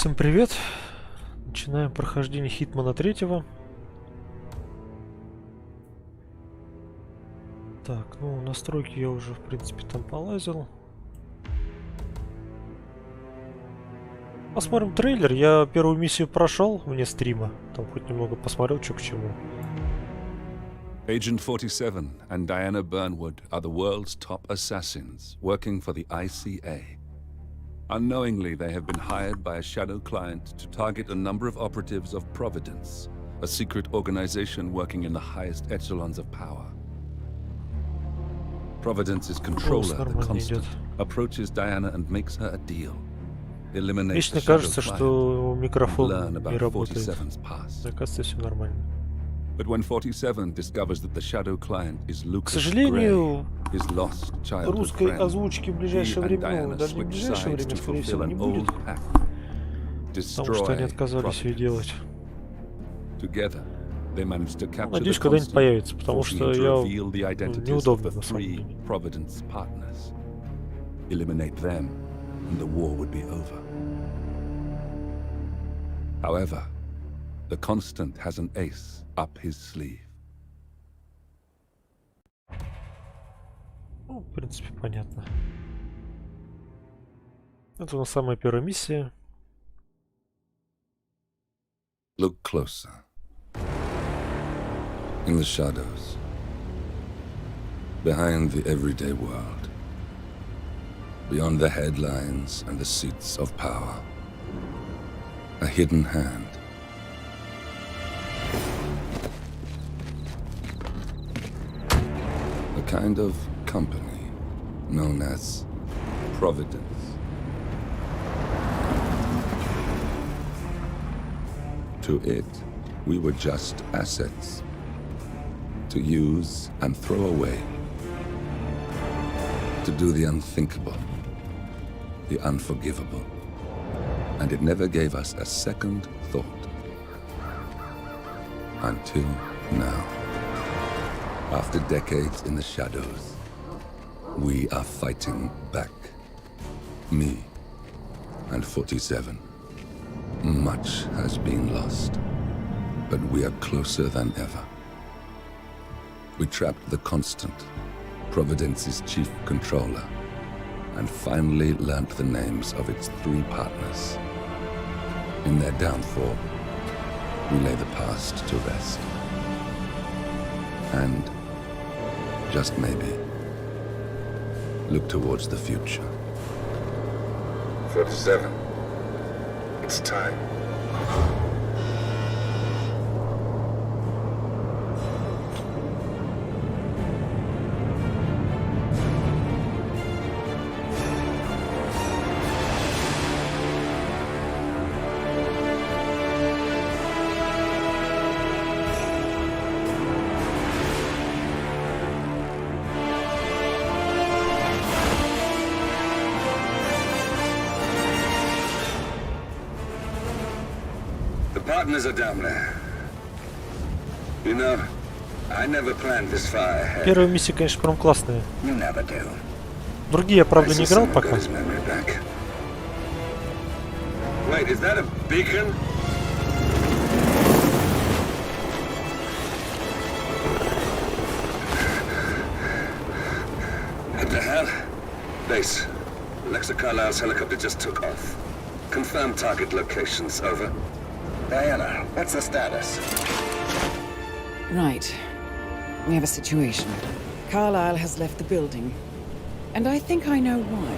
Всем привет! Начинаем прохождение Хитмана 3. Так, ну настройки я уже в принципе там полазил. Посмотрим трейлер. Я первую миссию прошел вне стрима. Там хоть немного посмотрел, что к чему. Agent 47 and Diana Burnwood are the world's top assassins working for the ICA. Unknowingly, they have been hired by a shadow client to target a number of operatives of Providence, a secret organization working in the highest echelons of power. Providence's controller, the Constant, approaches Diana and makes her a deal. Eliminate the shadow client and learn about 47's past. But when 47 discovers that the shadow client is Lucas Gray, his lost childhood friend, he and Diana switch sides to fulfill an old pact. Destroy Providence. Together, they manage to capture the Constant, forcing him to reveal the identities of the 3 Providence partners. Eliminate them, and the war would be over. However, the Constant has an ace up his sleeve. Ну, в принципе, понятно. Это у нас самая первая миссия. Look closer. In the shadows. Behind the everyday world. Beyond the headlines and the seats of power. A hidden hand. A kind of company known as Providence. To it, we were just assets to use and throw away, to do the unthinkable, the unforgivable, and it never gave us a second thought. Until now. After decades in the shadows, we are fighting back. Me and 47. Much has been lost, but we are closer than ever. We trapped the Constant, Providence's chief controller, and finally learnt the names of its 3 partners. In their downfall, we lay the past to rest. And, just maybe, look towards the future. 47. It's time. Partners are down there. You know, I never planned this far ahead. Первая миссия, конечно, прям классная. You never do. Другие я, правда, не играл пока. Wait, is that a beacon? What the hell? Base. Alexa Carlisle's helicopter just took off. Confirm target locations, over. Diana, what's the status? Right. We have a situation. Carlisle has left the building. And I think I know why.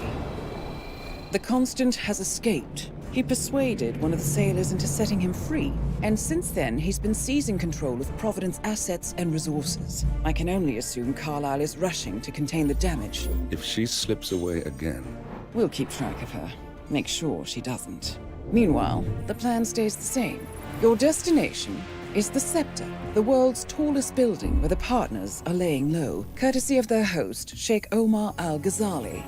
The Constant has escaped. He persuaded one of the sailors into setting him free. And since then, he's been seizing control of Providence assets and resources. I can only assume Carlisle is rushing to contain the damage. If she slips away again... We'll keep track of her. Make sure she doesn't. Meanwhile, the plan stays the same. Your destination is the Scepter, the world's tallest building where the partners are laying low, courtesy of their host, Sheikh Omar Al-Ghazali.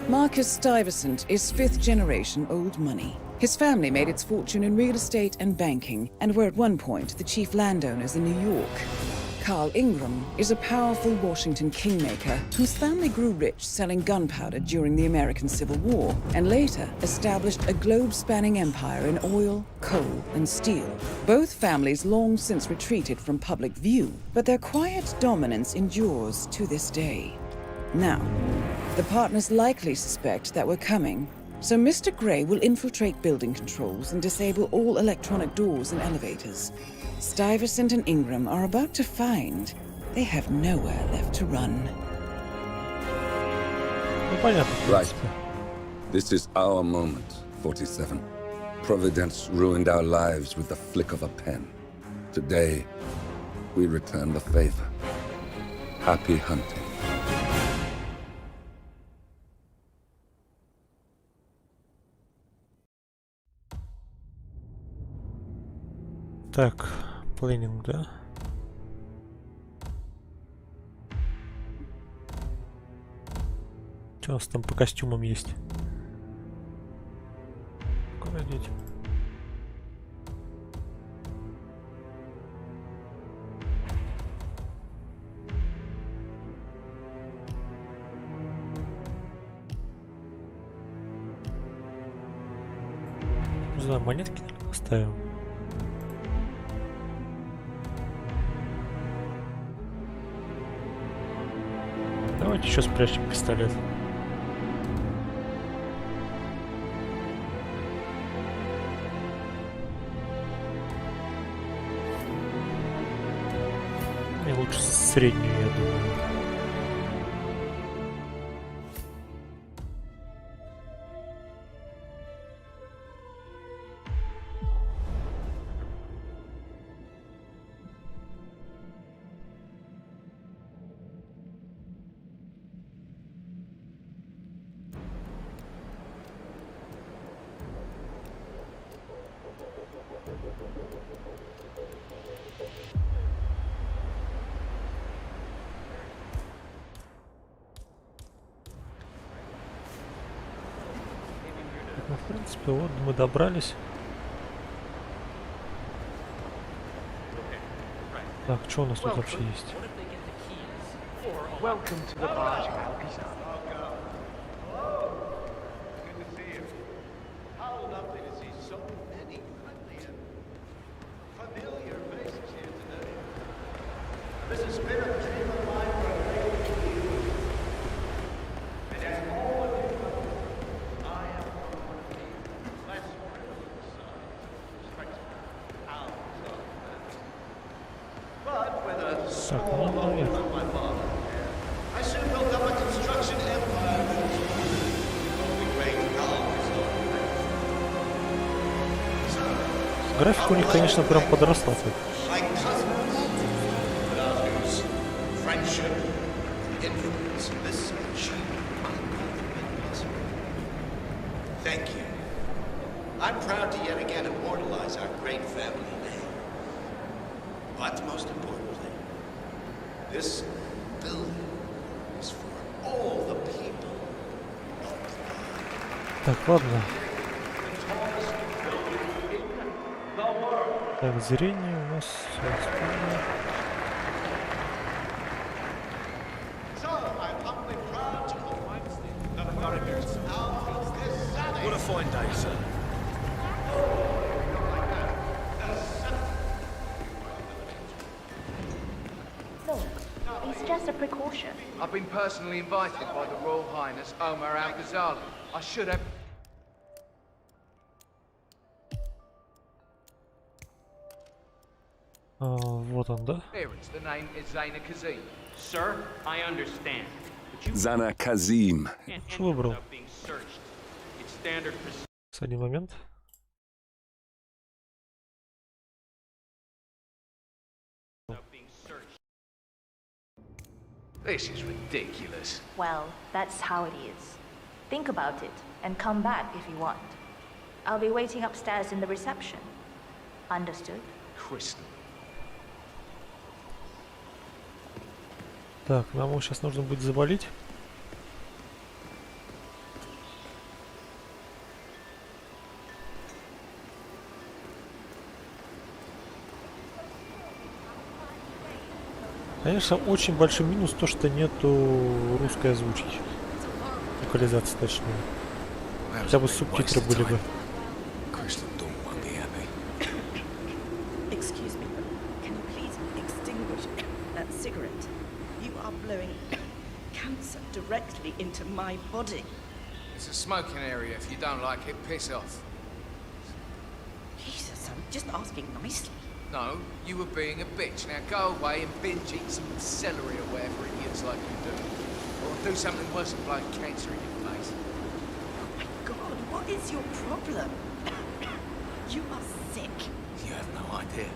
Marcus Stuyvesant is 5th-generation old money. His family made its fortune in real estate and banking, and were at one point the chief landowners in New York. Carl Ingram is a powerful Washington kingmaker whose family grew rich selling gunpowder during the American Civil War and later established a globe-spanning empire in oil, coal, and steel. Both families long since retreated from public view, but their quiet dominance endures to this day. Now, the partners likely suspect that we're coming, so Mr. Gray will infiltrate building controls and disable all electronic doors and elevators. Stuyvesant and Ingram are about to find they have nowhere left to run. Ну, понятно, в Right. принципе. This is our moment, 47. Providence ruined our lives with the flick of a pen. Today, we return the favor. Happy hunting. Так, плейнинг, да? Что у нас там по костюмам есть? Куда деть? Не знаю, монетки оставим. Давайте еще спрячем пистолет. И лучше среднюю, я думаю. Ну, в принципе, вот мы добрались. Так, что у нас тут вообще есть? Welcome to the barge, Malcolm. Так, ну наверх. Графика у них, конечно, прям подросла так. Thank you. I'm proud to yet again immortalize our great family name. But most importantly, this building is for all the people of the Так, ладно. Так, зрение у нас все исправно. So I'm humbly proud to announce the furthest out of this valley. What a fine day, sir. Look, it's just a precaution. I've been personally invited by the Royal Highness Omar Al-Ghazali. I should have... Вот он, да? Clearance. The name is Zaina Kazim. Sir, I understand, but you Zana Kazim. can't Что enter выбрал? without being searched. It's standard procedure. Один момент. Without being searched. This is ridiculous. Well, that's how it is. Think about it and come back if you want. I'll be waiting upstairs in the reception. Understood? Crystal. Так, нам его сейчас нужно будет завалить. Конечно, очень большой минус то, что нету русской озвучки. Локализации точнее. Хотя бы субтитры были бы. Excuse me, but can you please extinguish that cigarette? You are blowing cancer directly into my body. It's a smoking area. If you don't like it, piss off. Jesus, I'm just asking nicely. No, you were being a bitch. Now go away and binge eat some celery or whatever idiots like you do. Or do something worse than blowing cancer in your face. Oh my God, what is your problem? You are sick. You have no idea.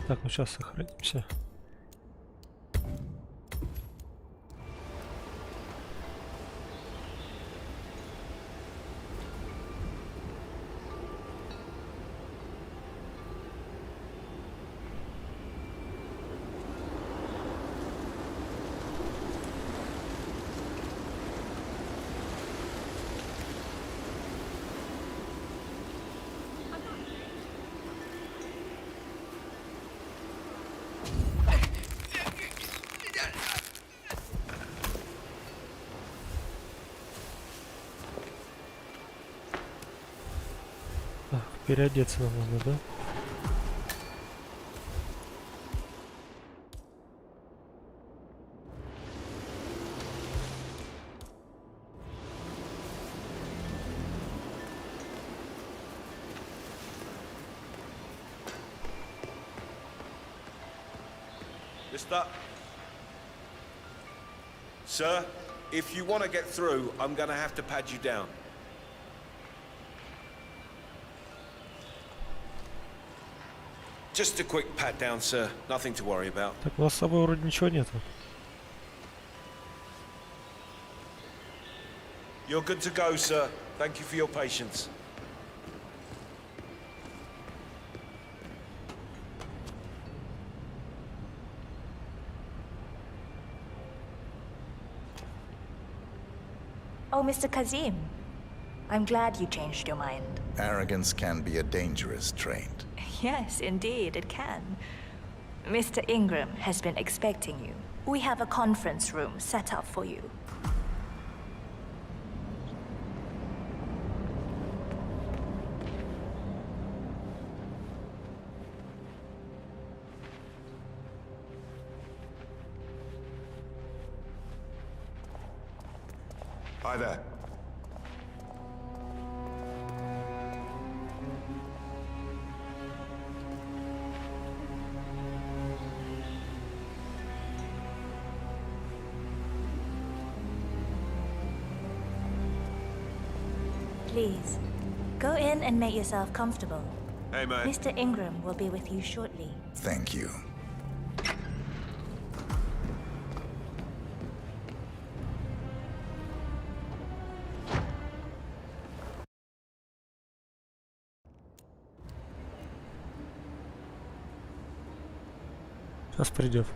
Так, ну сейчас сохранимся. Так, переодеться нам надо, да? Mister? Sir, if you want to get through, I'm going to have to pat you down. Just a quick pat down, sir. Nothing to worry about. Так, у нас с собой вроде ничего нету. You're good to go, sir. Thank you for your patience. Oh, Mr. Kazim. I'm glad you changed your mind. Arrogance can be a dangerous trait. Yes, indeed, it can. Mr. Ingram has been expecting you. We have a conference room set up for you. Hi there. Please, go in and make yourself comfortable. Hey, man. Mr. Ingram will be with you shortly. Thank you. Сейчас придет.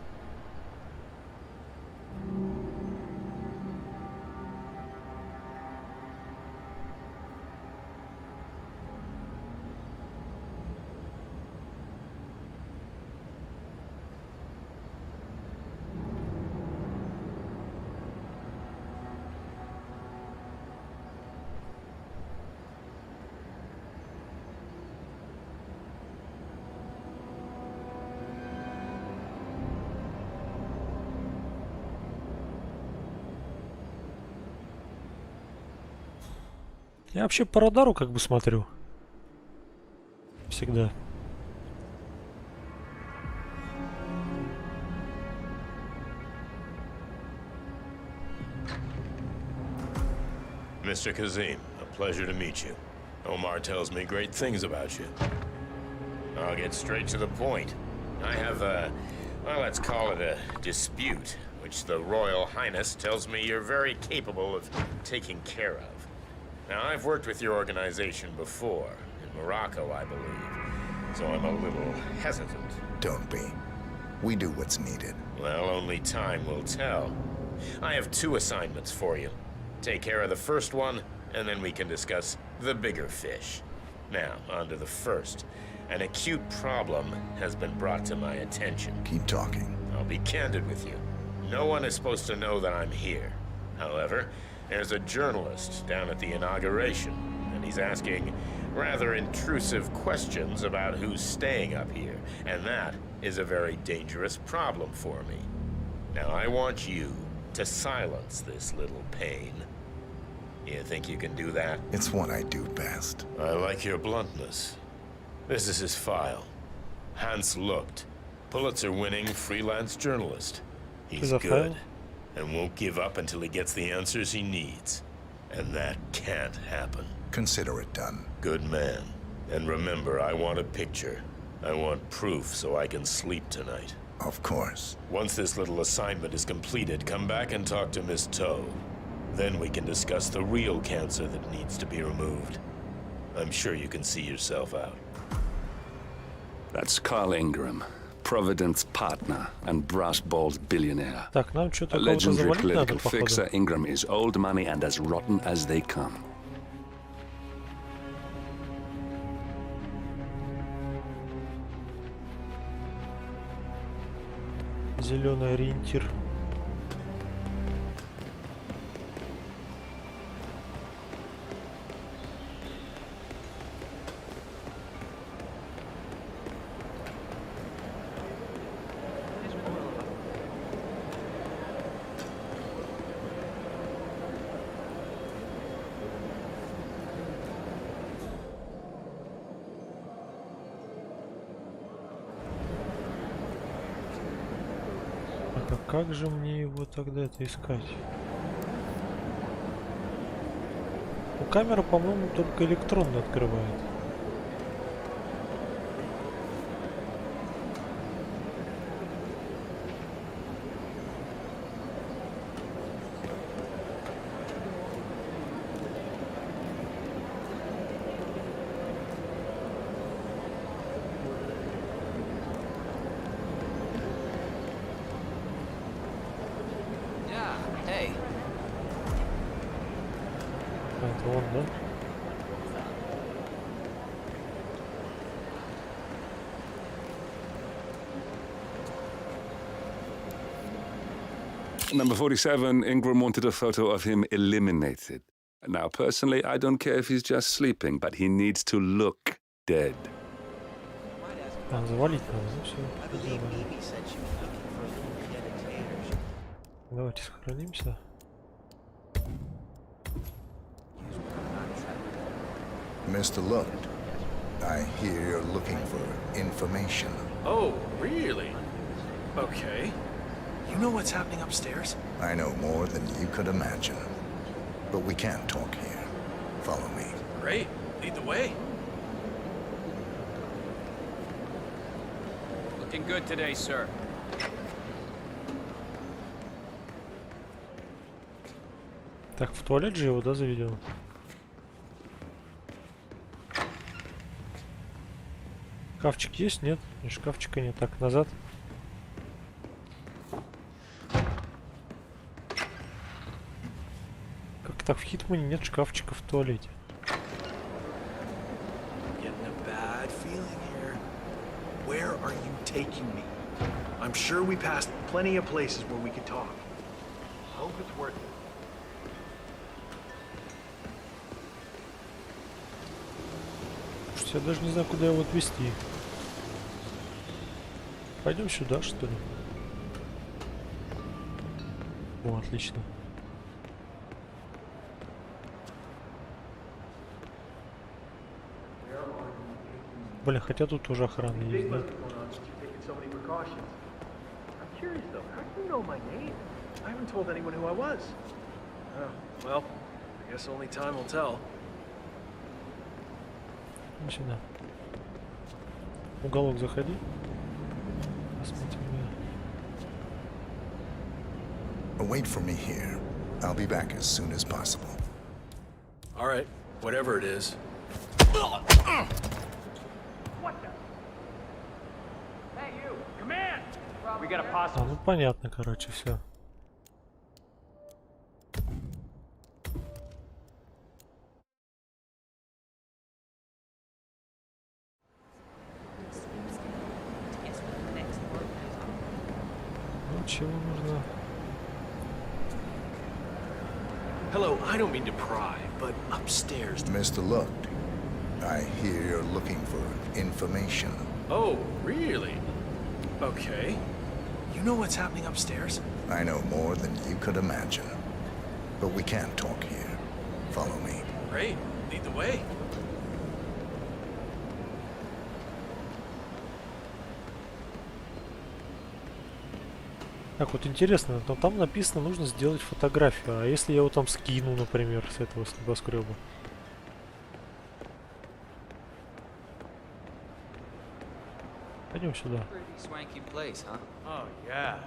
Я вообще по радару как бы смотрю. Всегда. Mr. Kazim, a pleasure to meet you. Omar tells me great things about you. I'll get straight to the point. I have a, well, let's call it a dispute, which the Royal Highness tells me you're very capable of taking care of. Now, I've worked with your organization before, in Morocco, I believe, so I'm a little hesitant. Don't be. We do what's needed. Well, only time will tell. I have 2 assignments for you. Take care of the first one, and then we can discuss the bigger fish. Now, on to the first. An acute problem has been brought to my attention. Keep talking. I'll be candid with you. No one is supposed to know that I'm here. However, there's a journalist down at the inauguration, and he's asking rather intrusive questions about who's staying up here, and that is a very dangerous problem for me. Now, I want you to silence this little pain. You think you can do that? It's what I do best. I like your bluntness. This is his file. Hans Lucht, Pulitzer-winning freelance journalist. He's good, and won't give up until he gets the answers he needs. And that can't happen. Consider it done. Good man. And remember, I want a picture. I want proof so I can sleep tonight. Of course. Once this little assignment is completed, come back and talk to Miss Toe. Then we can discuss the real cancer that needs to be removed. I'm sure you can see yourself out. That's Carl Ingram, Providence partner and brass-balls billionaire. Так, нам что-то A legendary завалить надо, political fixer, Ingram is old money and as rotten as they come. Зеленый ориентир. А как же мне его тогда это искать? Ну, камера, по-моему, только электронно открывает. Это он, да? Number 47, Ingram wanted a photo of him eliminated. Now, personally, I don't care if he's just sleeping, but he needs to look dead. А, завалить надо, ну все. Давайте сохранимся. Mr. Lucht, I hear you're looking for information. Oh, really? Okay. You know what's happening upstairs? I know more than you could imagine. But we can't talk here. Follow me. Great. Lead the way. Looking good today, sir. Так, в туалет же его, да, заведем? Шкафчик есть? Нет? И шкафчика нет. Так, назад. Как так в Хитмане нет шкафчика в туалете? Getting a bad feeling here. Where are you taking me? I'm sure we passed plenty of places where we could talk. Hope it's worth it. Я даже не знаю, куда его отвезти. Пойдем сюда, что ли? О, отлично. Блин, хотя тут уже охрана есть, да? Ну, сюда. Уголок заходи. Посмотрим. Wait for me here. I'll be back as soon as possible. All right, whatever it is. What the? Hey, you! Come in! We got a possible. А, ну понятно, короче, все. Чего нужно? Hello, I don't mean to pry, but upstairs. Mr. Luck, I hear you're looking for information. Oh, really? Okay. You know what's happening upstairs? I know more than you could imagine. But we can't talk here. Follow me. Great. Lead the way. Так, вот интересно, но там написано, нужно сделать фотографию. А если я его там скину, например, с этого с небоскреба? Пойдем сюда. Swanky place, huh? Oh, yeah.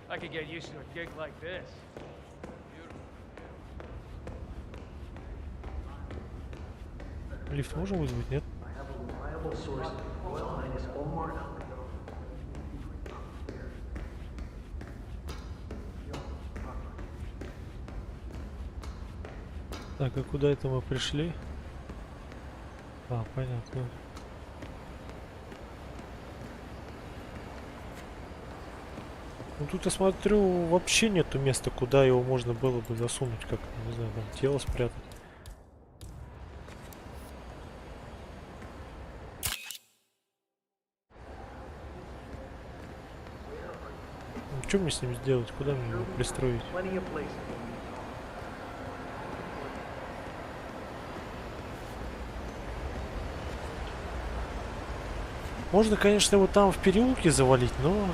I could get used to a gig like this. Лифт можем вызвать, нет? Так, а куда это мы пришли? А, понятно. Ну тут я смотрю, вообще нету места, куда его можно было бы засунуть, как, не знаю, там тело спрятать. Ну, что мне с ним сделать? Куда мне его пристроить? Можно, конечно, его там в переулке завалить, но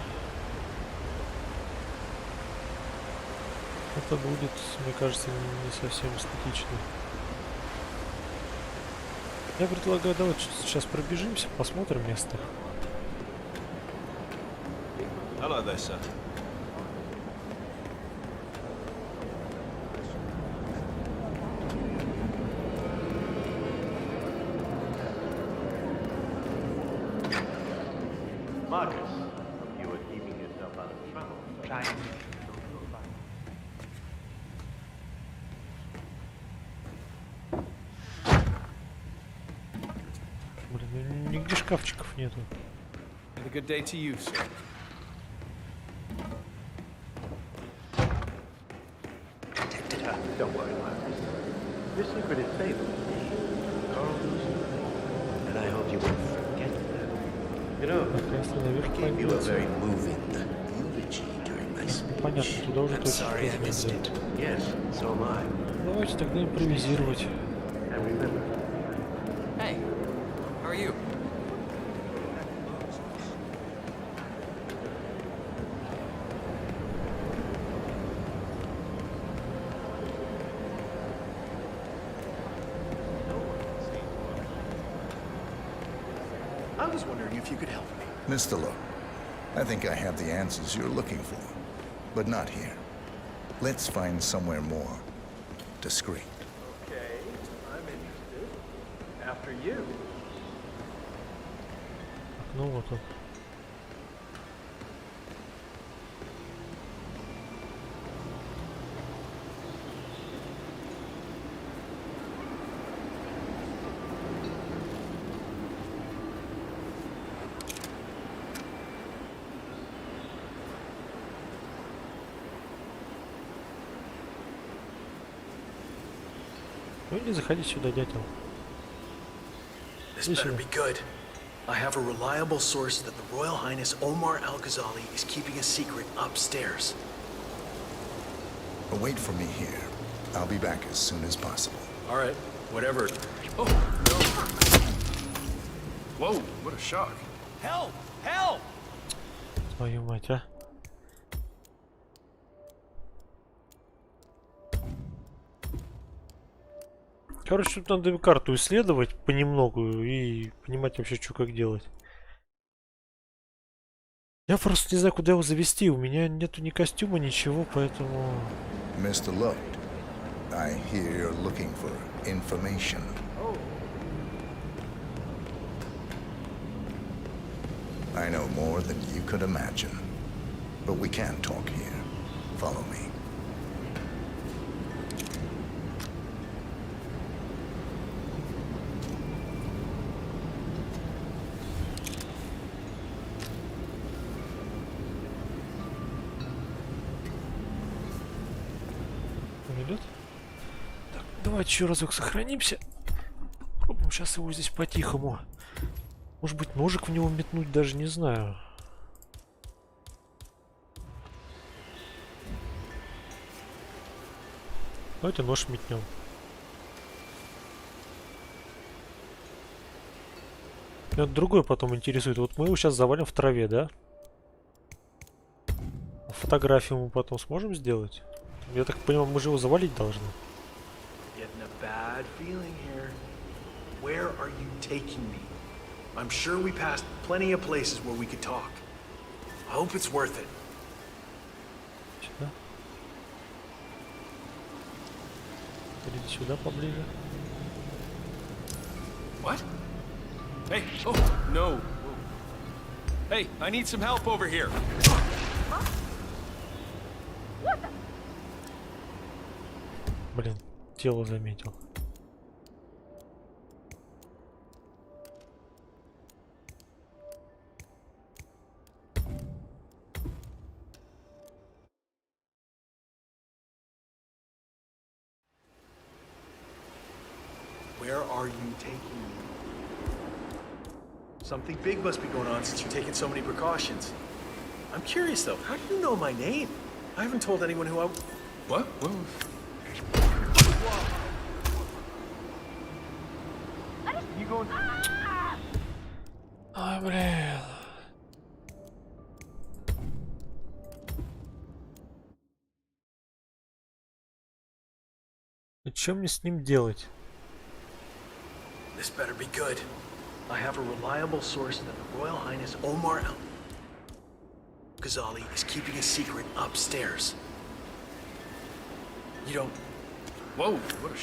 это будет, мне кажется, не совсем эстетично. Я предлагаю, давайте сейчас пробежимся, посмотрим место. Hello there, sir. Marcus, you were keeping yourself out of trouble. Trying. Блин, нигде шкафчиков нету. And a good day to you, sir. Protected her. Don't worry, Marcus. Your secret is safe with me. And I hope you won't forget that. You know, I gave you a very moving eulogy during my speech. Понятно, туда уже I'm точно sorry I missed it. Yes, so am I. Давайте тогда импровизировать. And remember. Hey, how are you? I was wondering if you could help me. Mr. Luck, I think I have the answers you're looking for. But not here. Let's find somewhere more discreet. Okay, I'm interested. After you. Ну вот он. Ну или заходи сюда, дятел. This better be good. I have a reliable source that the Royal Highness Omar Al-Ghazali is keeping a secret upstairs. Wait for me here. I'll be back as soon as possible. All right, whatever. Oh, no. Whoa, what a shock. Help! Help! Твою мать, а. Короче, тут надо карту исследовать понемногу и понимать вообще, что как делать. Я просто не знаю, куда его завести. У меня нету ни костюма, ничего, поэтому... Mr. Luck, I hear you're looking for information. I know more than you could imagine. But we can't talk here. Follow me. он идет. Так, давайте еще разок сохранимся. Пробуем сейчас его здесь по-тихому. Может быть, ножик в него метнуть, даже не знаю. Давайте нож метнем. Меня другое потом интересует. Вот мы его сейчас завалим в траве, да? Фотографию мы потом сможем сделать? Я так понимаю, мы же его завалить должны. Where are you taking me? I'm sure we passed plenty of places where we could talk. I hope it's worth it. Сюда. Иди сюда поближе. What? Hey! Oh no! Hey, I need some help over here. Блин, тело заметил. Where are you taking me? Something big must be going on since you're taking so many precautions. I'm curious though, how do you know my name? I haven't told anyone who I... What? Whoa. You going... Ай, блин. И что мне с ним делать? This better be good. I have a reliable source that the Royal Highness Omar Ghazali is keeping a secret upstairs. You don't... Whoa! What a...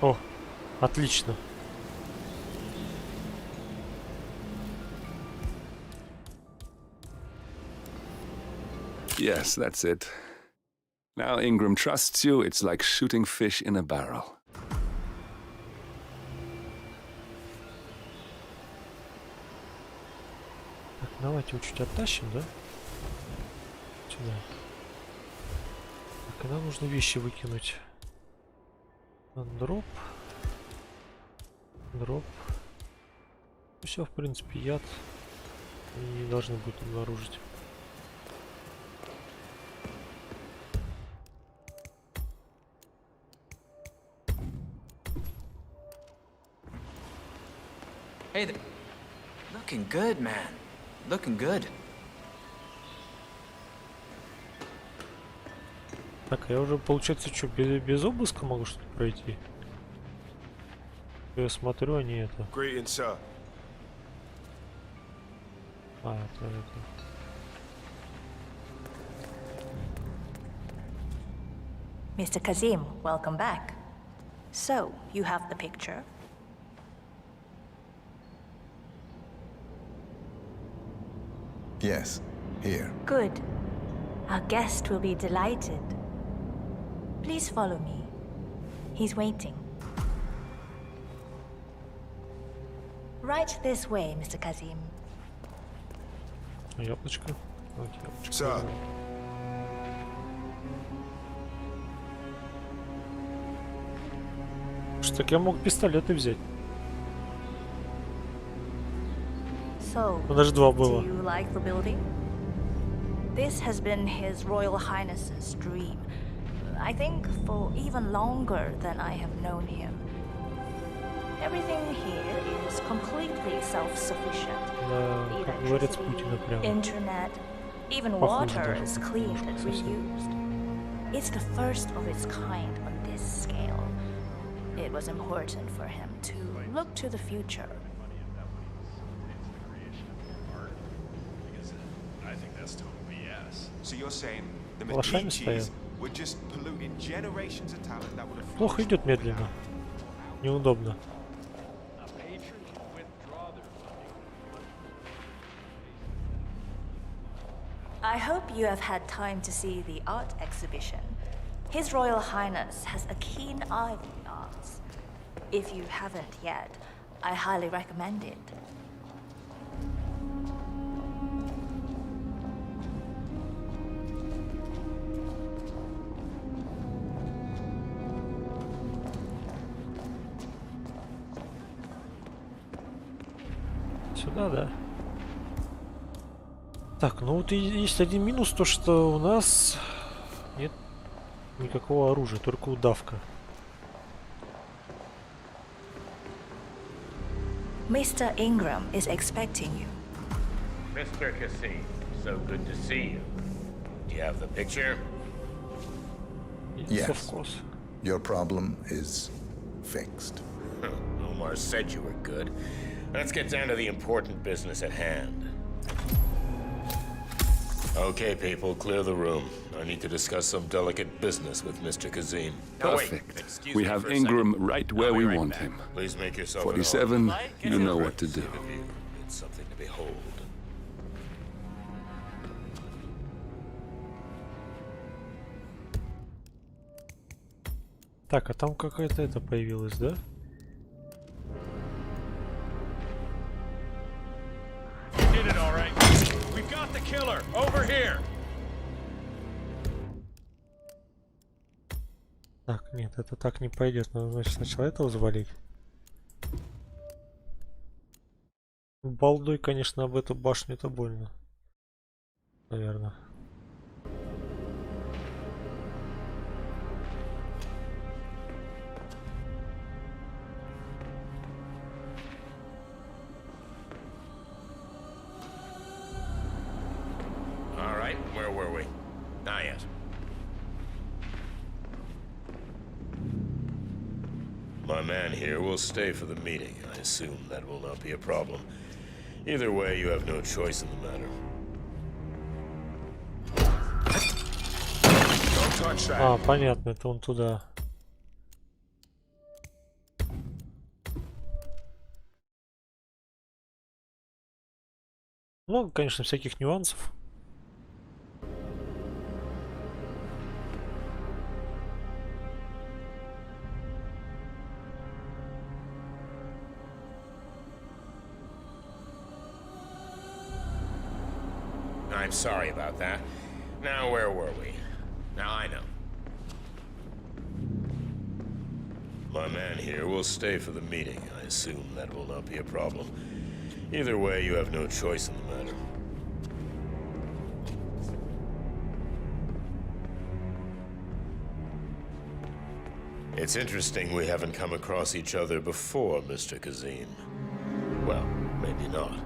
О, отлично. Yes, that's it. Now Ingram trusts you, it's like shooting fish in a barrel. Так, давайте его чуть оттащим, да? Сюда. Так, и нам нужно вещи выкинуть. Дроп. Дроп. Все, в принципе, яд не должны будут обнаружить. Hey there. Looking good, man. Looking good. Так, я уже, получается, что, без обыска могу что-то пройти? Я смотрю, они это... А, это... Mr. Kazim, welcome back. So, you have the picture? Yes, here. Good. Our guest will be delighted. Please follow me. He's waiting. Right this way, Mr. Kazim. Яблочко. Вот яблочко. Sir. Что так я мог пистолеты взять? So, даже два было. do you like the building? This has been His Royal Highness's dream. I think for even longer than I have known him. Everything here is completely self-sufficient. Да, как говорят с Путина прямо. Internet, even water is cleaned and reused. It's the first of its kind on this scale. It was important for him to look to the future. So you're saying the Лошами стоят. Medicis were just polluting generations of talent that would have Плохо идет медленно. Неудобно. I hope you have had time to see the art exhibition. His Royal Highness has a keen eye for the arts. If you haven't yet, I highly recommend it. Да-да. Так, ну вот и есть один минус, то что у нас нет никакого оружия, только удавка. Mr. Ingram is expecting you. Mr. Cassie, so good to see you. Do you have the picture? Yes, of Yes. course. Your problem is fixed. Omar said you were good. Let's get down to the important business at hand. Okay, people, clear the room. I need to discuss some delicate business with Mr. Kazim. Perfect. We have Ingram right where we want him. Please make yourself 47, you know what to do. It's something to behold. Так, а там какая-то это появилась, да? Did it all right. We've got the killer over here. Так, нет, это так не пойдет. Надо, значит, сначала этого завалить. Балдой, конечно, об эту башню это больно. Наверное. All right, where were we? Not yet. My man here will stay for the meeting. I assume that will not be a problem. Either way, you have no choice in the matter. Don't touch that. А, понятно, это он туда. Много, конечно, всяких нюансов. I'm sorry about that. Now, where were we? Now I know. My man here will stay for the meeting. I assume that will not be a problem. Either way, you have no choice in the matter. It's interesting we haven't come across each other before, Mr. Kazim. Well, maybe not.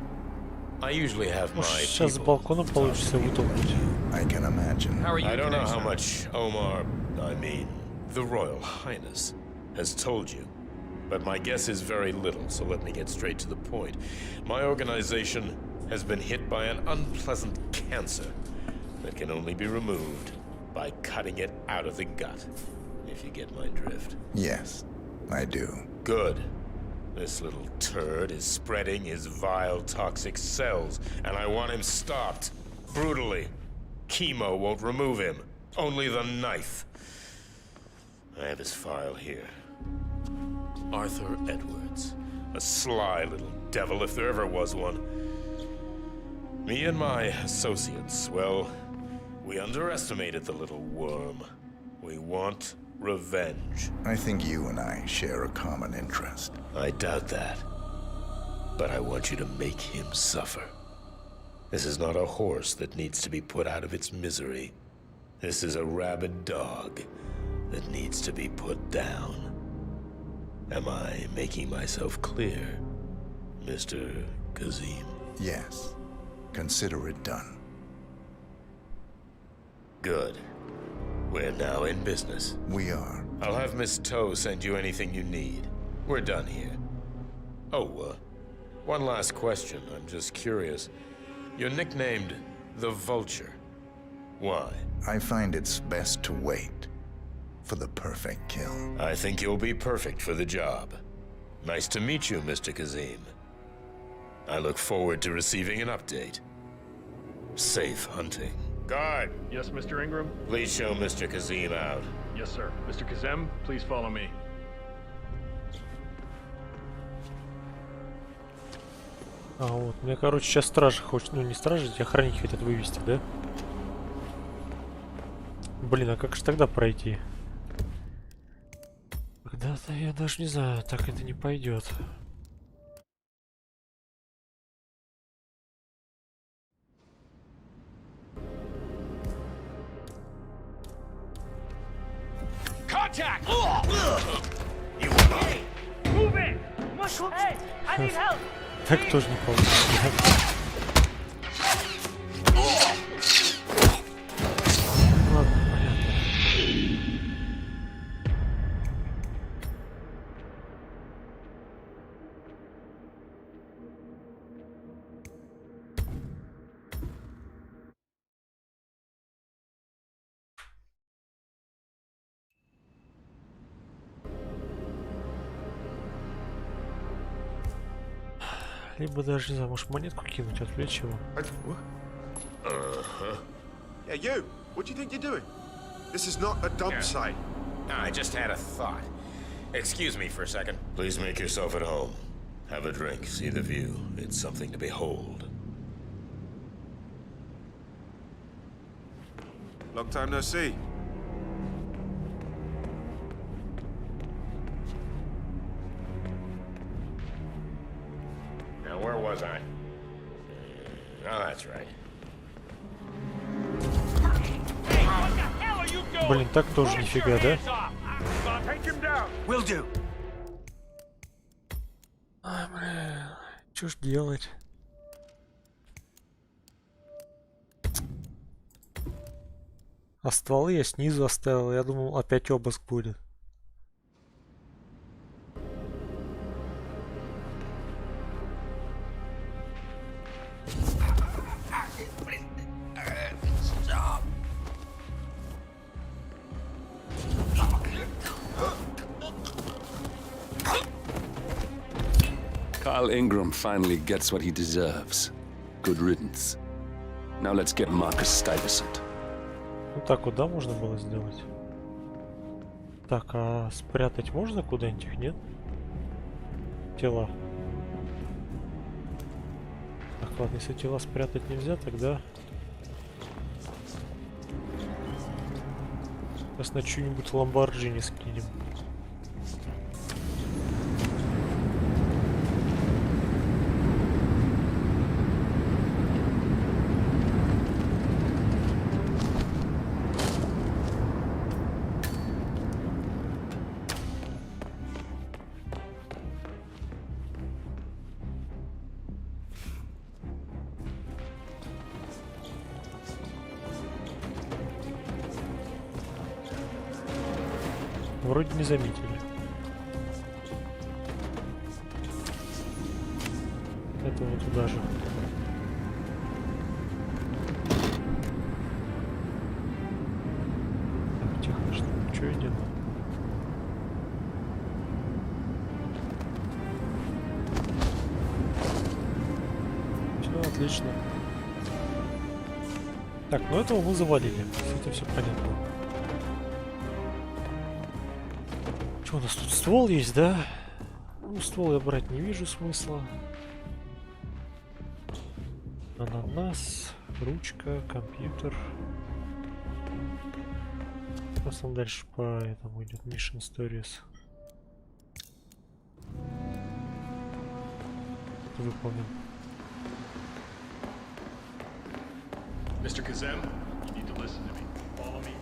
I usually have my Сейчас с балкона получится вытолкнуть. I can imagine. How are you? I don't know how much Omar, I mean, the Royal Highness, has told you. But my guess is very little, so let me get straight to the point. My organization has been hit by an unpleasant cancer that can only be removed by cutting it out of the gut, if you get my drift. Yes, I do. Good. This little turd is spreading his vile, toxic cells, and I want him stopped. Brutally. Chemo won't remove him. Only the knife. I have his file here. Arthur Edwards. A sly little devil, if there ever was one. Me and my associates, well, we underestimated the little worm. We want revenge. I think you and I share a common interest. I doubt that. But I want you to make him suffer. This is not a horse that needs to be put out of its misery. This is a rabid dog that needs to be put down. Am I making myself clear, Mr. Kazim? Yes. Consider it done. Good. We're now in business. We are. I'll have Miss Toe send you anything you need. We're done here. Oh, one last question. I'm just curious. You're nicknamed the Vulture. Why? I find it's best to wait for the perfect kill. I think you'll be perfect for the job. Nice to meet you, Mr. Kazim. I look forward to receiving an update. Safe hunting. Guard! Yes, Mr. Ingram? Please show Mr. Kazim out. Yes, sir. Mr. Kazem, please follow me. А вот, мне, короче, сейчас стражи хочет, ну не стражи, охранники хотят вывести, да? Блин, а как же тогда пройти? Когда-то я даже не знаю, так это не пойдет. attack! Move it! Hey, I need help! Так тоже не получится. Ладно, понятно. Либо даже, не знаю, может монетку кинуть, отвлечь его. Yeah, you. What do you think you're doing? This is not a dump site. I just had a thought. Excuse me for a second. Please make yourself at home. Have a drink, see the view. It's something to behold. Long time no see. Now, where was I? Oh, that's right. Блин, так тоже нифига, да? Will do. А, блин, что ж делать? А стволы я снизу оставил, я думал, опять обыск будет. Carl Ingram finally gets what he deserves. Good riddance. Now let's get Marcus Stuyvesant. Ну так вот, да, можно было сделать? Так, а спрятать можно куда-нибудь их, нет? Тела. Так, ладно, если тела спрятать нельзя, тогда... Сейчас на что-нибудь Ламборджини скинем. Вроде не заметили. Это вот туда же. Так, тихо, что я делаю? Все отлично. Так, ну этого мы завалили. С этим все понятно. У нас тут ствол есть, да? Ну, ствол я брать не вижу смысла. Ананас, ручка, компьютер. Просто он дальше по этому идет. Mission Stories. Это выполним. Mr. Kazem, you need to listen to me. Follow me.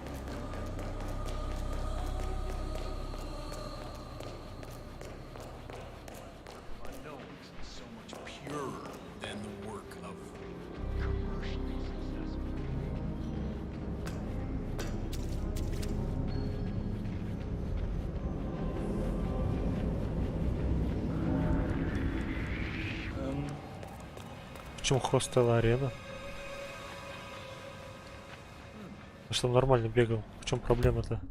Почему хостел арена? Что он нормально бегал. В чем проблема-то?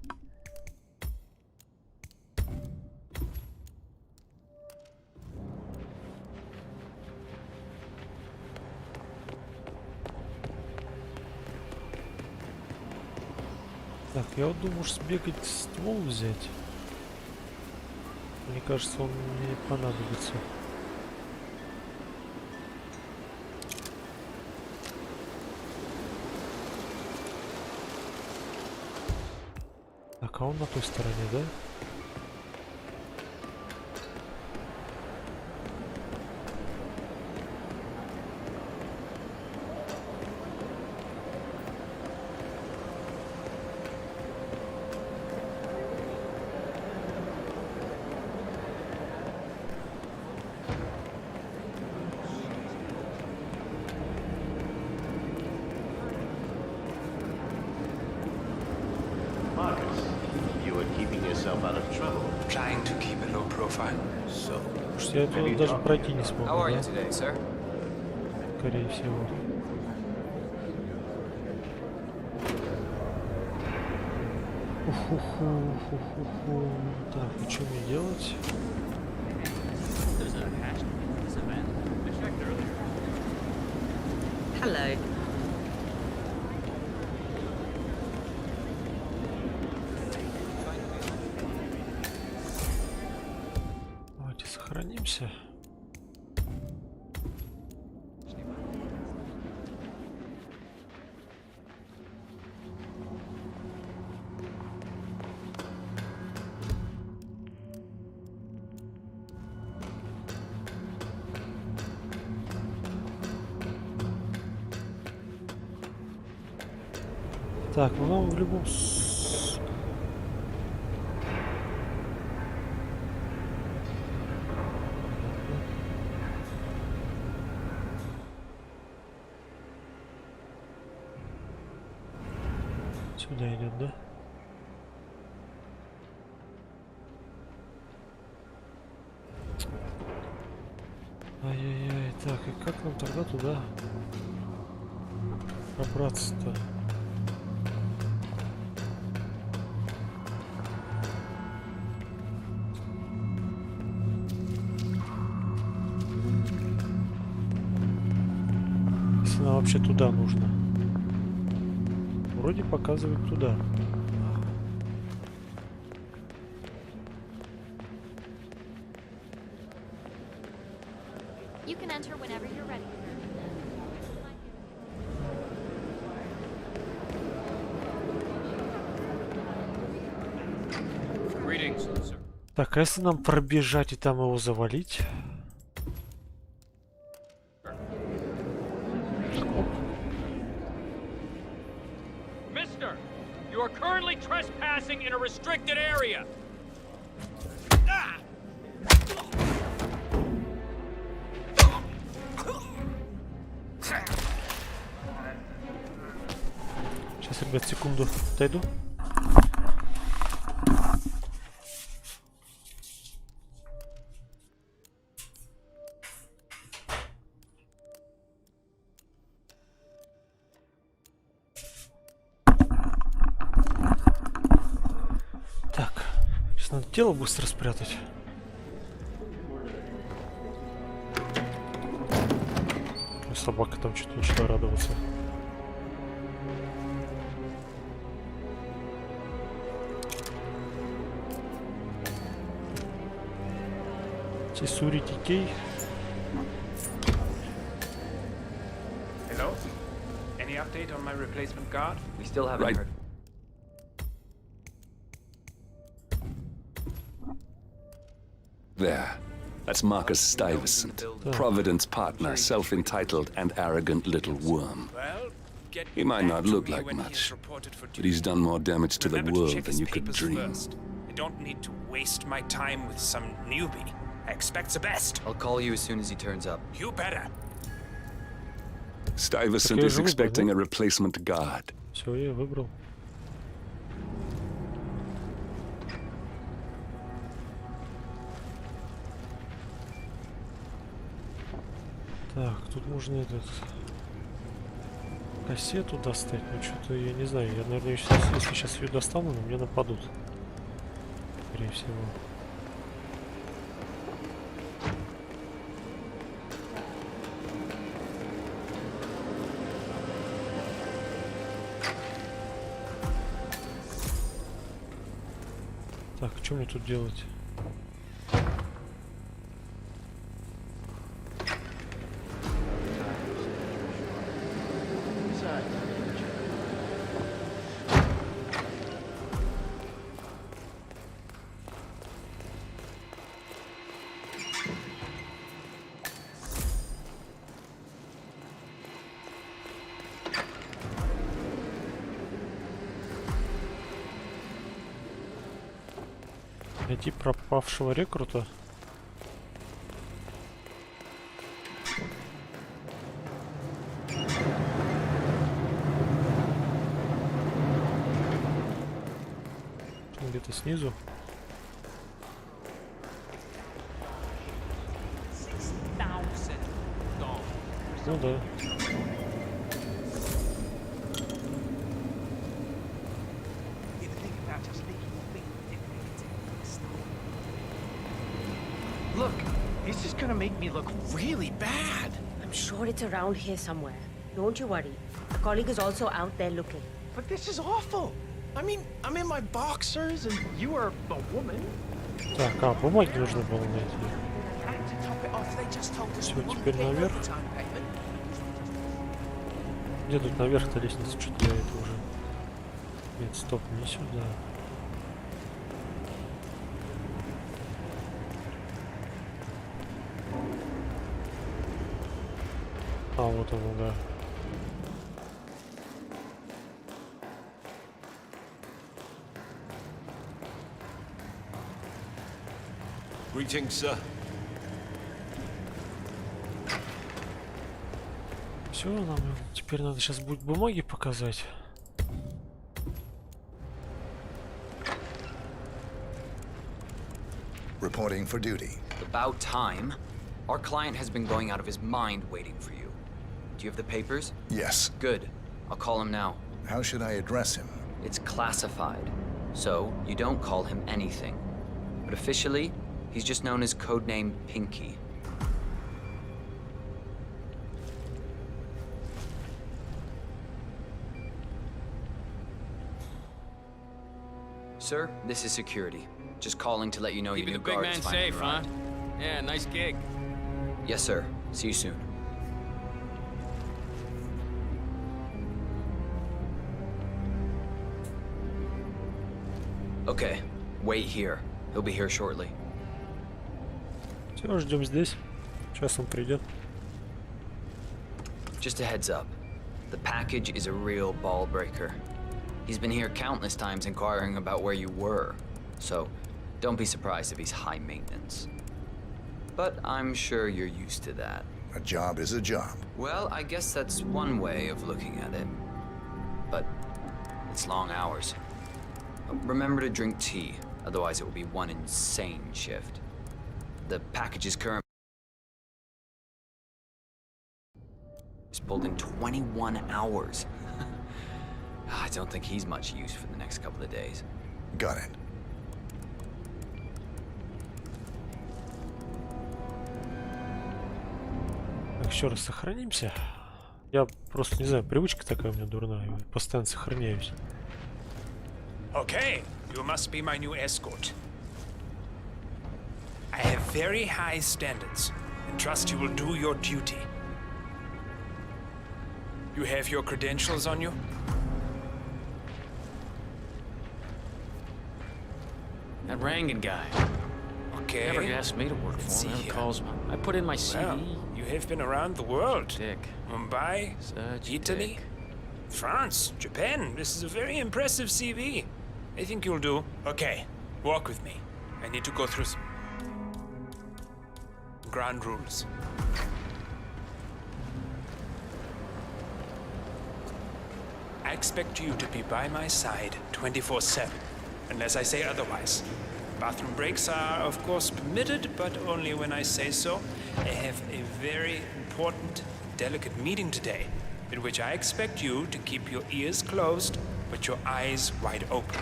Так, я вот думаю, что сбегать ствол взять. Мне кажется, он мне понадобится. Так, а он на той стороне, да? but keeping yourself out of trouble. Trying to keep a low profile. So, Я тут даже пройти не смог. How are you today, sir? Скорее всего. Так, и что мне делать? Hello. Давайте сохранимся. Так, ну нам в любом сюда идет, да? Ай-яй-яй, так, и как нам тогда туда пробраться-то? Если нам вообще туда нужно. Вроде показывает туда. You can enter whenever you're ready. Greetings, sir. Так, а если нам пробежать и там его завалить? Mister, you are currently trespassing in a restricted area. Сейчас, ребят, секунду отойду. Так, сейчас надо тело быстро спрятать. Собака там что-то начала радоваться. Тесури Тикей. Hello? Any update on my replacement guard? We still haven't heard. There. That's Marcus Stuyvesant, Providence partner, self-entitled and arrogant little worm. He might not look like much, but he's done more damage to the world than you could dream. I don't need to waste my time with some newbie. I expect the best. I'll call you as soon as he turns up. You better. Stuyvesant is expecting a replacement guard. Все, я выбрал. Так, тут можно этот кассету достать, но что-то я не знаю. Я, наверное, если сейчас ее достану, на меня нападут. Скорее всего. Так, что мне тут делать? Найти пропавшего рекрута. где-то снизу. Ну да. Look, this is gonna make me look really bad. I'm sure it's around here somewhere. Don't you worry. A colleague is also out there looking. But this is awful. I mean, I'm in my boxers and you are a woman. Так, а, бумаги нужно было найти. Все, теперь наверх. Где тут наверх-то лестница? Что-то я это уже... Нет, стоп, не сюда. А, вот оно, да. Greetings, sir. Все, нам теперь надо сейчас будет бумаги показать. Reporting for duty. About time. Our client has been going out of his mind waiting for you. Do you have the papers? Yes. Good. I'll call him now. How should I address him? It's classified, so you don't call him anything. But officially, he's just known as codename Pinky. Sir, this is security. Just calling to let you know Keeping even the the big guard is man finally safe, huh? arrived. Yeah, nice gig. Yes, sir. See you soon. Okay, wait here. He'll be here shortly. Все, ждем здесь. Сейчас он придет. Just a heads up. The package is a real ball breaker. He's been here countless times inquiring about where you were. So, don't be surprised if he's high maintenance. But I'm sure you're used to that. A job is a job. Well, I guess that's one way of looking at it. But it's long hours. Remember to drink tea, otherwise it will be one insane shift. The package's current is pulled in 21 hours. I don't think he's much use for the next couple of days. Got it. Так, еще раз сохранимся. Я просто не знаю, привычка такая у меня дурная. Я постоянно сохраняюсь. Okay, you must be my new escort. I have very high standards and trust you will do your duty. You have your credentials on you? That Rangan guy. Okay. Never asked me to work for him. Never calls me. I put in my CV. Well, you have been around the world. Dick. Mumbai, Such Italy, dick. France, Japan. This is a very impressive CV. I think you'll do. Okay, walk with me. I need to go through some ground rules. I expect you to be by my side 24/7, unless I say otherwise. Bathroom breaks are, of course, permitted, but only when I say so. I have a very important, delicate meeting today, in which I expect you to keep your ears closed, but your eyes wide open.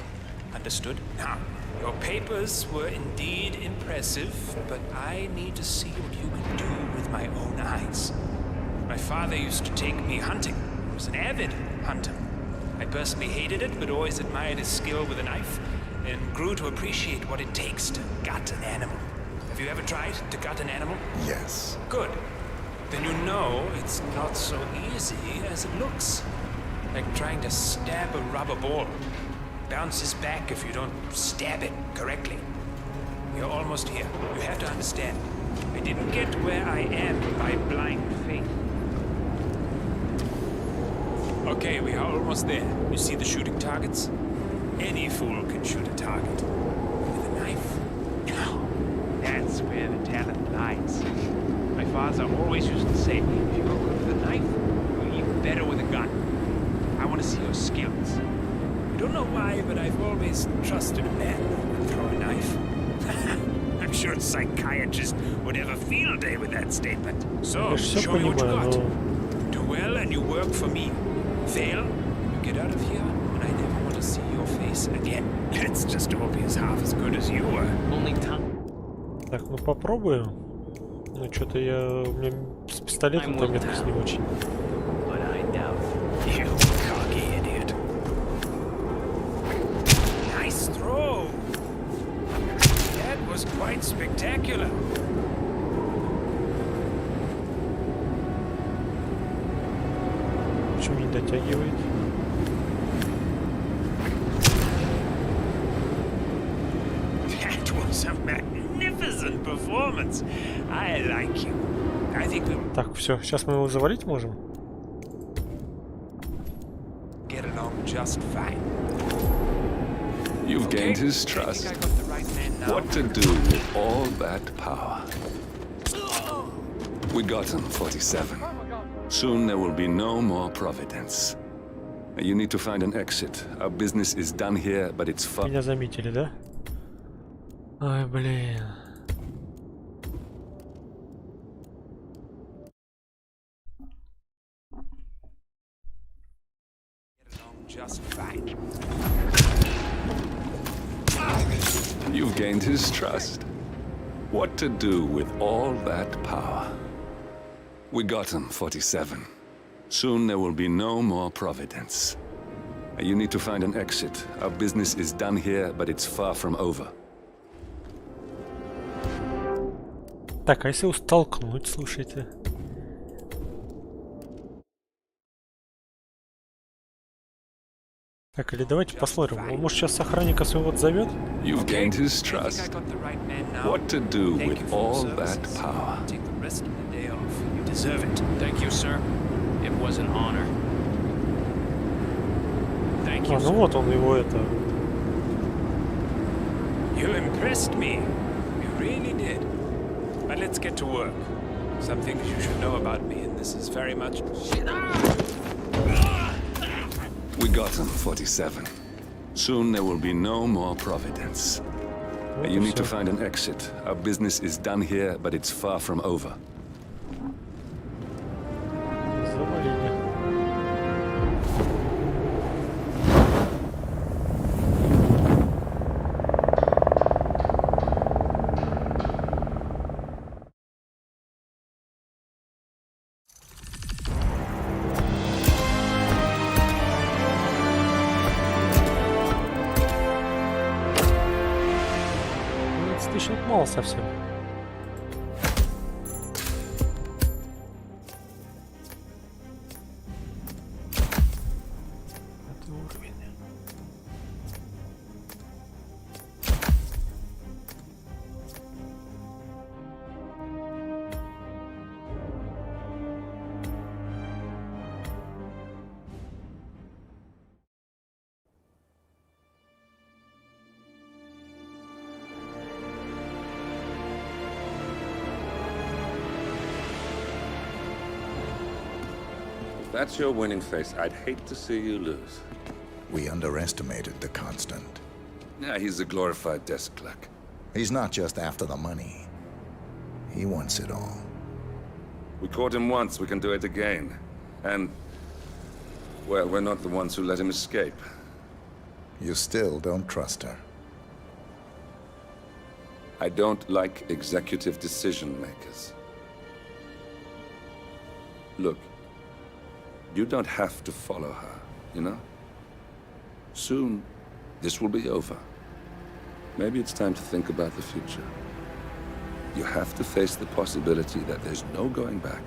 Understood? Now, your papers were indeed impressive, but I need to see what you can do with my own eyes. My father used to take me hunting. He was an avid hunter. I personally hated it, but always admired his skill with a knife, and grew to appreciate what it takes to gut an animal. Have you ever tried to gut an animal? Yes. Good. Then you know it's not so easy as it looks. Like trying to stab a rubber ball. Bounces back if you don't stab it correctly. We are almost here. You have to understand. I didn't get where I am by blind faith. Okay, we are almost there. You see the shooting targets? Any fool can shoot a target. With a knife? No. That's where the talent lies. My father always used to say, if you're good with a knife, you're even better with a gun. I want to see your skills. I don't know why, but I've always trusted a man who would throw a knife. I'm sure a psychiatrist would have a field day with that statement. So, show me what you got. Do well and you work for me. Fail, you get out of here, and I never want to see your face again. Let's just hope he's half as good as you were. Only time. Так, ну попробую. Ну что-то у меня с пистолетом-то меткость не очень. You cocky idiot. Nice throw. That was quite spectacular. Почему не дотягивает? That was a magnificent performance. I like you. I think we... Так, все, сейчас мы его завалить можем. Get along just fine. You've gained his trust. What to do with all that power? We got him, 47. Soon there will be no more Providence. You need to find an exit. Our business is done here, but it's far. Меня заметили, да? Ой, блин. Just fine. You've gained his trust. What to do with all that power? We got him, 47. Soon there will be no more Providence. You need to find an exit. Our business is done here, but it's far from over. Так, а если его столкнуть, слушайте? Так, или давайте посмотрим. Он, может, сейчас охранника своего отзовет? You've gained his trust. What to do with all that power? Take the rest of the day off. You deserve it. Thank you, sir. It was an honor. Thank you, А, ну вот он его это... You impressed me. You really did. But let's get to work. Some things you should know about me, and this is very much... We got him, 47. Soon there will be no more Providence. You need to find an exit. Our business is done here, but it's far from over. Мало совсем. Это уровень. If that's your winning face, I'd hate to see you lose. We underestimated the Constant. Yeah, he's a glorified desk clerk. He's not just after the money. He wants it all. We caught him once, we can do it again. And, well, we're not the ones who let him escape. You still don't trust her. I don't like executive decision makers. Look, you don't have to follow her, you know? Soon, this will be over. Maybe it's time to think about the future. You have to face the possibility that there's no going back.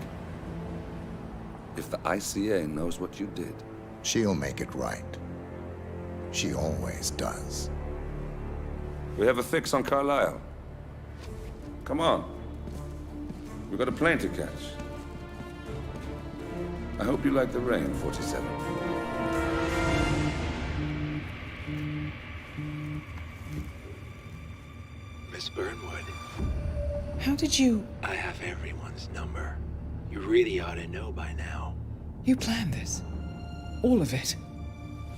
If the ICA knows what you did... She'll make it right. She always does. We have a fix on Carlisle. Come on. We've got a plane to catch. I hope you like the rain, 47. Miss Burnwood. How did you... I have everyone's number. You really ought to know by now. You planned this? All of it?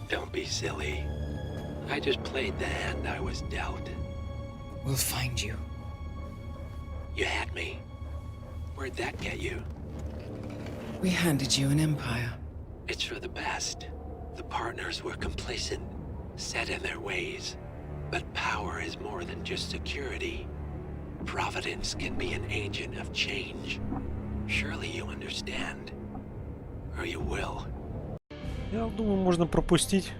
Don't be silly. I just played the hand I was dealt. We'll find you. You had me. Where'd that get you? We handed you an empire. It's for the best. The partners were complacent, set in their ways. But power is more than just security. Providence can be an agent of change. Surely you understand. Or you will. Я думаю, можно пропустить.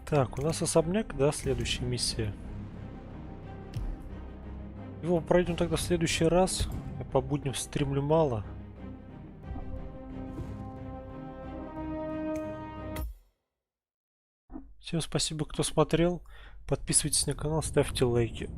Так, у нас особняк, да, следующая миссия. Его пройдем тогда в следующий раз. Я по будням стримлю мало. Всем спасибо, кто смотрел. Подписывайтесь на канал, ставьте лайки.